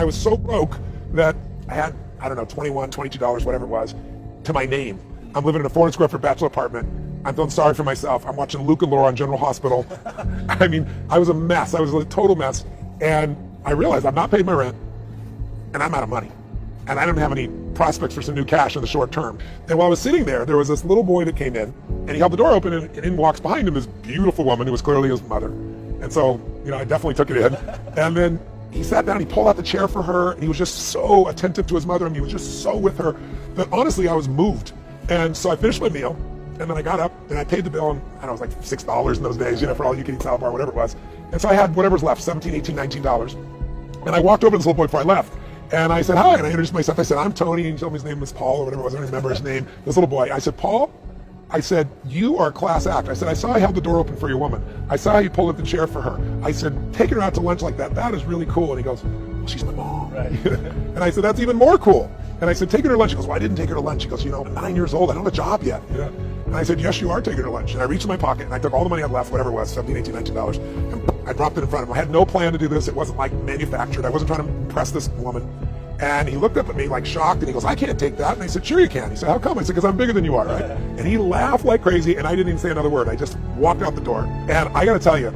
I was so broke that I had, I don't know, $21, $22, whatever it was, to my name. I'm living in a 400 square foot bachelor apartment. I'm feeling sorry for myself. I'm watching Luke and Laura on General Hospital. I mean, I was a mess. I was a total mess. And I realized I've not paid my rent and I'm out of money. And I didn't have any prospects for some new cash in the short term. And while I was sitting there was this little boy that came in, and he held the door open, and in walks behind him this beautiful woman who was clearly his mother. And so, I definitely took it in. And then he sat down, he pulled out the chair for her, and he was just so attentive to his mother, and he was just so with her that honestly I was moved. And so I finished my meal, and then I got up and I paid the bill, and I don't know, it was like $6 in those days, for all you can eat salad bar, whatever it was. And so I had whatever's left, $17, $18, $19. And I walked over to this little boy before I left. And I said, hi, and I introduced myself. I said, I'm Tony, and he told me his name was Paul or whatever it was. I don't remember his name. This little boy. I said, Paul? I said, you are a class act. I said, I saw you held the door open for your woman. I saw how you pulled up the chair for her. I said, taking her out to lunch like that is really cool. And he goes, well, she's my mom. Right. And I said, that's even more cool. And I said, taking her to lunch. He goes, well, I didn't take her to lunch. He goes, I'm 9 years old. I don't have a job yet. And I said, yes, you are taking her to lunch. And I reached in my pocket and I took all the money I had left, whatever it was, $17, $18, $19, and I dropped it in front of him. I had no plan to do this. It wasn't like manufactured. I wasn't trying to impress this woman. And he looked up at me like shocked, and he goes, I can't take that. And I said, sure you can. He said, how come? I said, because I'm bigger than you are, right? And he laughed like crazy, and I didn't even say another word. I just walked out the door. And I got to tell you,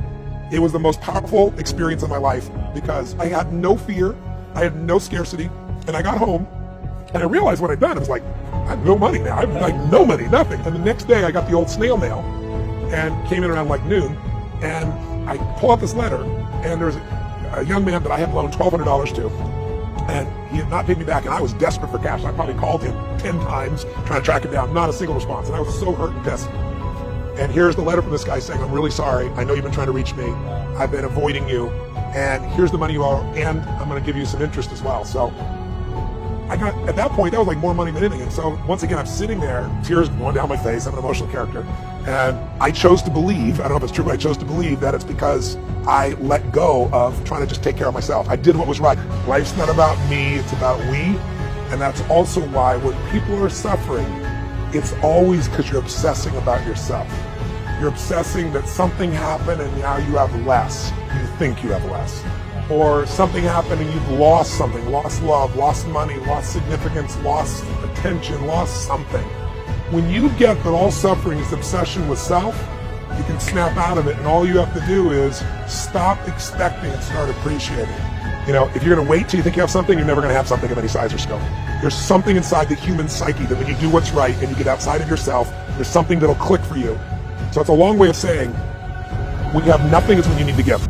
it was the most powerful experience of my life because I had no fear, I had no scarcity, and I got home, and I realized what I'd done. It was like, I have no money now. I have like no money, nothing. And the next day, I got the old snail mail, and came in around like noon, and I pull out this letter, and there's a young man that I had loaned $1,200 to. And he had not paid me back, and I was desperate for cash. I probably called him 10 times trying to track him down, not a single response, and I was so hurt and pissed. And here's the letter from this guy saying, I'm really sorry. I know you've been trying to reach me. I've been avoiding you, and here's the money you owe, and I'm going to give you some interest as well. So I got, at that point, that was like more money than anything. And so once again, I'm sitting there, tears going down my face. I'm an emotional character. And I chose to believe, I don't know if it's true, but I chose to believe that it's because I let go of trying to just take care of myself. I did what was right. Life's not about me, it's about we. And that's also why when people are suffering, it's always because you're obsessing about yourself. You're obsessing that something happened and now you have less. You think you have less. Or something happened and you've lost something, lost love, lost money, lost significance, lost attention, lost something. When you get that all suffering is obsession with self, you can snap out of it, and all you have to do is stop expecting and start appreciating. If you're going to wait till you think you have something, you're never going to have something of any size or scope. There's something inside the human psyche that when you do what's right and you get outside of yourself, there's something that'll click for you. So it's a long way of saying, when you have nothing is when you need to give.